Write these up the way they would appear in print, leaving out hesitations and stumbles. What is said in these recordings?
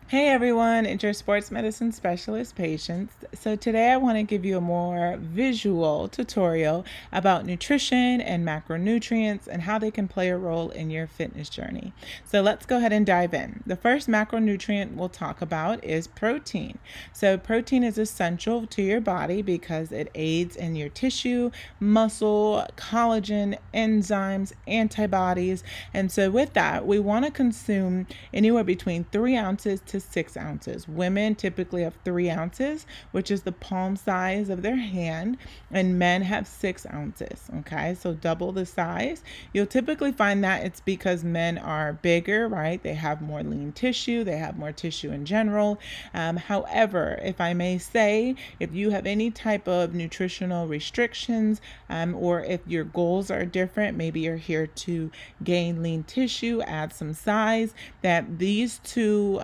Hey everyone, it's your sports medicine specialist, Patience. So today I want to give you a more visual tutorial about nutrition and macronutrients and how they can play a role in your fitness journey. So let's go ahead and dive in. The first macronutrient we'll talk about is protein. So protein is essential to your body because it aids in your tissue, muscle, collagen, enzymes, antibodies. And so with that, we want to consume anywhere between 3 ounces to 6 ounces. Women typically have 3 ounces, which is the palm size of their hand, and men have 6 ounces. Okay, so double the size. You'll typically find that it's because men are bigger, right? They have more lean tissue, they have more tissue in general. However, if I may say, if you have any type of nutritional restrictions, or if your goals are different, maybe you're here to gain lean tissue, add some size, that these two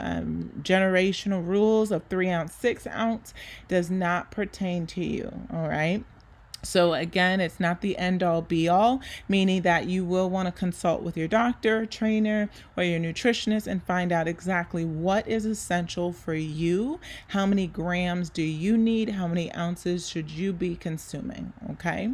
generational rules of 3 ounce, 6 ounce does not pertain to you. All right. So again, it's not the end all be all, meaning that you will want to consult with your doctor, trainer, or your nutritionist and find out exactly what is essential for you. How many grams do you need? How many ounces should you be consuming? Okay.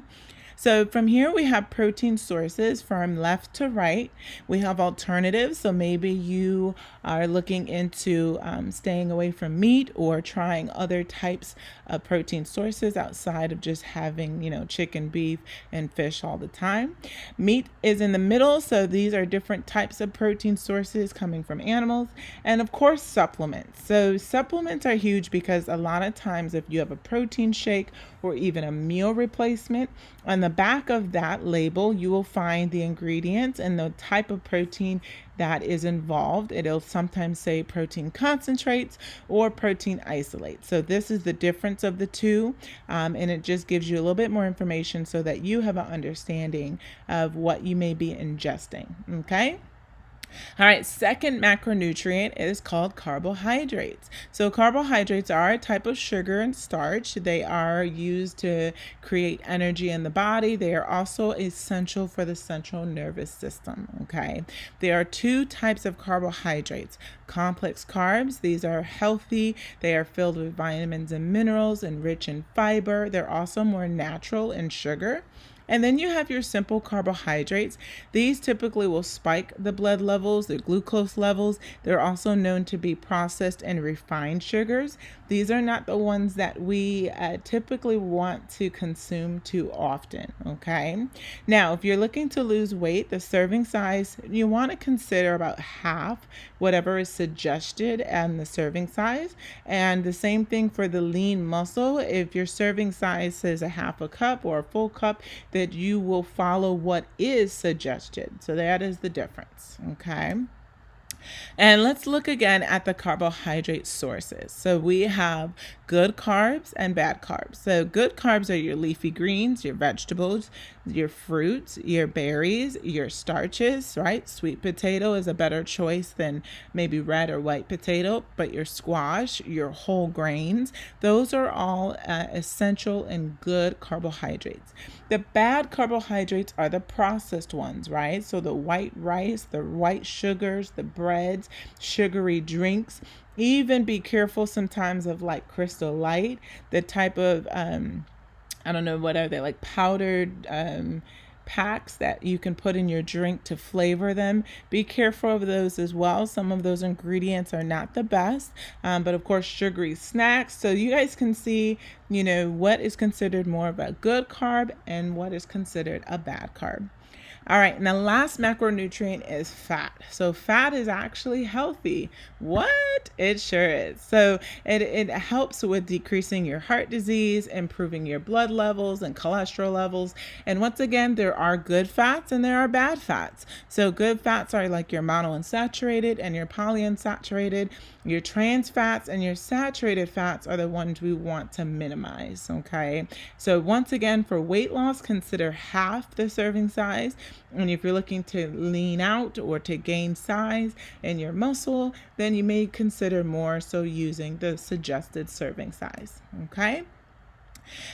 So from here we have protein sources from left to right. We have alternatives. So maybe you are looking into staying away from meat or trying other types of protein sources outside of just having, chicken, beef, and fish all the time. Meat is in the middle. So these are different types of protein sources coming from animals. And of course, supplements. So supplements are huge because a lot of times if you have a protein shake or even a meal replacement, on the back of that label, you will find the ingredients and the type of protein that is involved. It'll sometimes say protein concentrates or protein isolates. So this is the difference of the two, and it just gives you a little bit more information so that you have an understanding of what you may be ingesting. Okay. All right, second macronutrient is called carbohydrates. So carbohydrates are a type of sugar and starch. They are used to create energy in the body. They are also essential for the central nervous system, okay? There are two types of carbohydrates. Complex carbs, these are healthy. They are filled with vitamins and minerals and rich in fiber. They're also more natural in sugar. And then you have your simple carbohydrates. These typically will spike the blood levels, the glucose levels. They're also known to be processed and refined sugars. These are not the ones that we typically want to consume too often, okay? Now, if you're looking to lose weight, the serving size, you want to consider about half whatever is suggested and the serving size. And the same thing for the lean muscle. If your serving size says a half a cup or a full cup, that you will follow what is suggested. So that is the difference, okay? And let's look again at the carbohydrate sources. So we have good carbs and bad carbs. So good carbs are your leafy greens, your vegetables, your fruits, your berries, your starches, right? Sweet potato is a better choice than maybe red or white potato, but your squash, your whole grains, those are all essential and good carbohydrates. The bad carbohydrates are the processed ones, right? So the white rice, the white sugars, the breads, sugary drinks. Even be careful sometimes of like Crystal Light, the type of I don't know, what are they, like powdered packs that you can put in your drink to flavor them. Be careful of those as well. Some of those ingredients are not the best, but of course sugary snacks. So you guys can see, what is considered more of a good carb and what is considered a bad carb. All right, and the last macronutrient is fat. So fat is actually healthy. What? It sure is. So it helps with decreasing your heart disease, improving your blood levels and cholesterol levels. And once again, there are good fats and there are bad fats. So good fats are like your monounsaturated and your polyunsaturated. Your trans fats and your saturated fats are the ones we want to minimize, okay? So once again, for weight loss, consider half the serving size. And if you're looking to lean out or to gain size in your muscle, then you may consider more so using the suggested serving size, okay?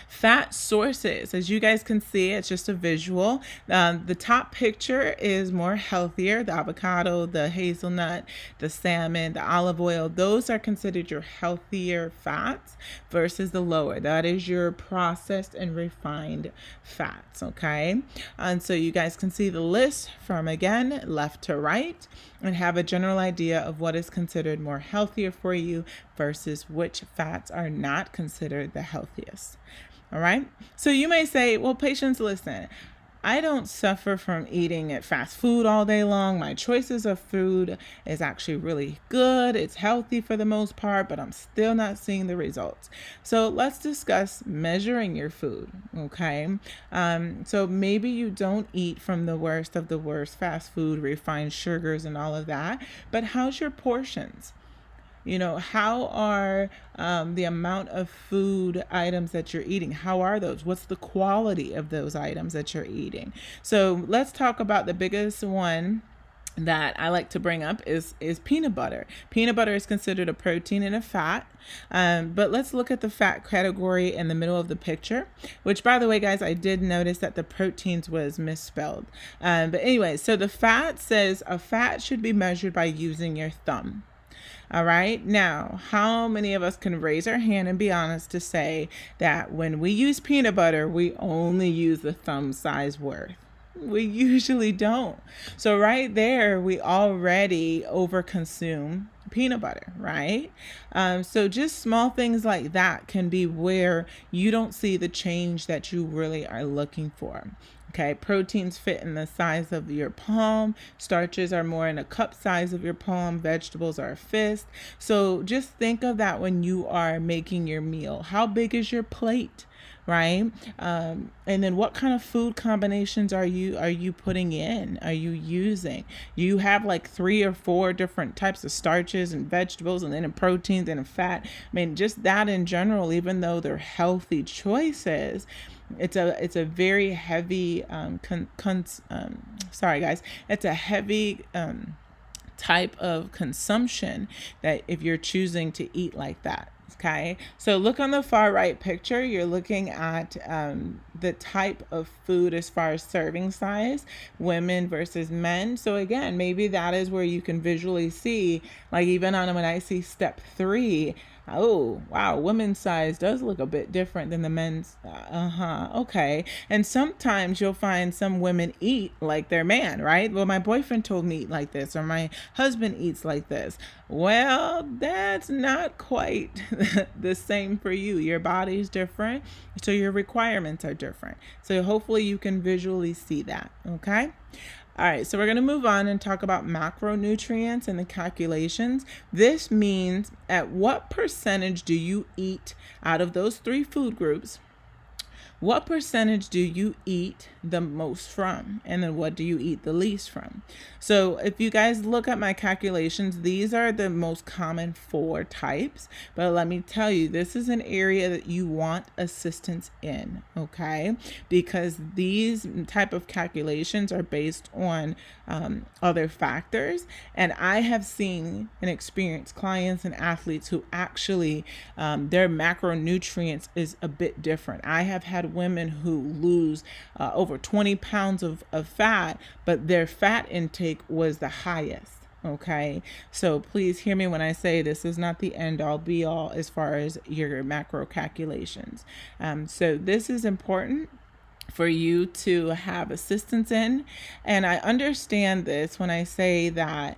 Fat sources, as you guys can see, it's just a visual. The top picture is more healthier. The avocado, the hazelnut, the salmon, the olive oil, those are considered your healthier fats versus the lower. That is your processed and refined fats, okay? And so you guys can see the list from, again, left to right, and have a general idea of what is considered more healthier for you versus which fats are not considered the healthiest. All right. So you may say, well, patients, listen, I don't suffer from eating at fast food all day long. My choices of food is actually really good. It's healthy for the most part, but I'm still not seeing the results. So let's discuss measuring your food. Okay. So maybe you don't eat from the worst of the worst fast food, refined sugars and all of that, but how's your portions? How are the amount of food items that you're eating? How are those? What's the quality of those items that you're eating? So let's talk about the biggest one that I like to bring up is peanut butter. Peanut butter is considered a protein and a fat. But let's look at the fat category in the middle of the picture, which, by the way, guys, I did notice that the proteins was misspelled. But anyway, so the fat says a fat should be measured by using your thumb. All right. Now, how many of us can raise our hand and be honest to say that when we use peanut butter, we only use the thumb size worth? We usually don't. So right there, we already overconsume peanut butter, right? So just small things like that can be where you don't see the change that you really are looking for. Okay, proteins fit in the size of your palm. Starches are more in a cup size of your palm. Vegetables are a fist. So just think of that when you are making your meal. How big is your plate? Right? And then what kind of food combinations are you putting in? Are you using? You have like 3 or 4 different types of starches and vegetables, and then in proteins and in fat. I mean, just that in general, even though they're healthy choices, it's a very heavy sorry guys, it's a heavy type of consumption that if you're choosing to eat like that. Okay, so look on the far right picture. You're looking at the type of food as far as serving size, women versus men. So again, maybe that is where you can visually see, like even on when I see step 3, oh, wow, women's size does look a bit different than the men's. Okay. And sometimes you'll find some women eat like their man, right? Well, my boyfriend told me eat like this, or my husband eats like this. Well, that's not quite the same for you. Your body's different, so your requirements are different. So hopefully you can visually see that, okay? All right, so we're going to move on and talk about macronutrients and the calculations. This means at what percentage do you eat out of those 3 food groups? What percentage do you eat the most from? And then what do you eat the least from? So if you guys look at my calculations, these are the most common 4 types. But let me tell you, this is an area that you want assistance in, okay? Because these type of calculations are based on other factors. And I have seen and experienced clients and athletes who actually their macronutrients is a bit different. I have had women who lose over 20 pounds of fat, but their fat intake was the highest. Okay, so please hear me when I say this is not the end all be all as far as your macro calculations. So this is important for you to have assistance in. And I understand this when I say that,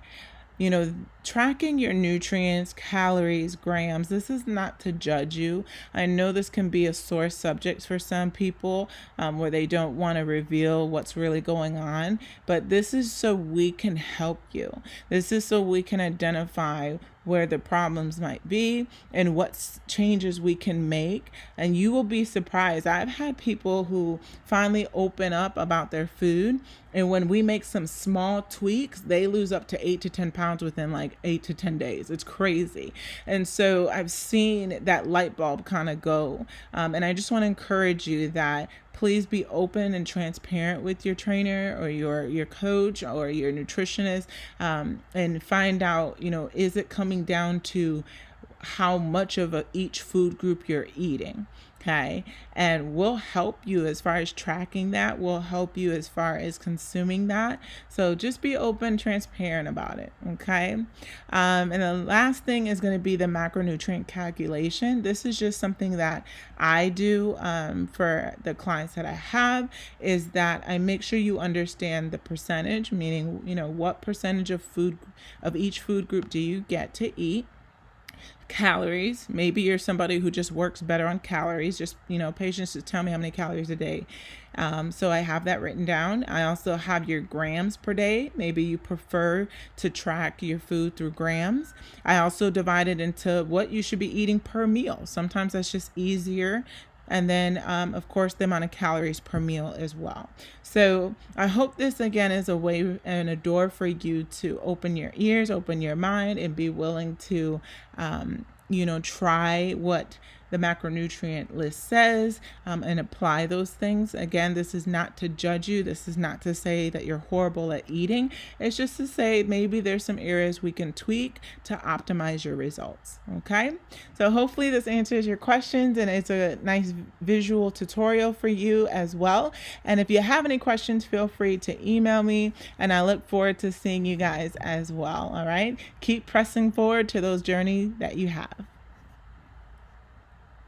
tracking your nutrients, calories, grams, this is not to judge you. I know this can be a sore subject for some people where they don't want to reveal what's really going on, but this is so we can help you. This is so we can identify where the problems might be and what changes we can make. And you will be surprised. I've had people who finally open up about their food, and when we make some small tweaks, they lose up to 8 to 10 pounds within like 8 to 10 days. It's crazy. And so I've seen that light bulb kind of go. And I just want to encourage you that please be open and transparent with your trainer or your coach or your nutritionist, and find out, is it coming down to how much of each food group you're eating? Okay. And we'll help you as far as tracking that. We'll help you as far as consuming that. So just be open, transparent about it. Okay. And the last thing is going to be the macronutrient calculation. This is just something that I do for the clients that I have, is that I make sure you understand the percentage, meaning, what percentage of food, of each food group do you get to eat. Calories. Maybe you're somebody who just works better on calories. Just, patients just tell me how many calories a day. So I have that written down. I also have your grams per day. Maybe you prefer to track your food through grams. I also divide it into what you should be eating per meal. Sometimes that's just easier. And then, of course, the amount of calories per meal as well. So I hope this, again, is a way and a door for you to open your ears, open your mind, and be willing to, try what the macronutrient list says, and apply those things. Again, this is not to judge you. This is not to say that you're horrible at eating. It's just to say maybe there's some areas we can tweak to optimize your results. Okay. So hopefully this answers your questions, and it's a nice visual tutorial for you as well. And if you have any questions, feel free to email me, and I look forward to seeing you guys as well. All right. Keep pressing forward to those journeys that you have.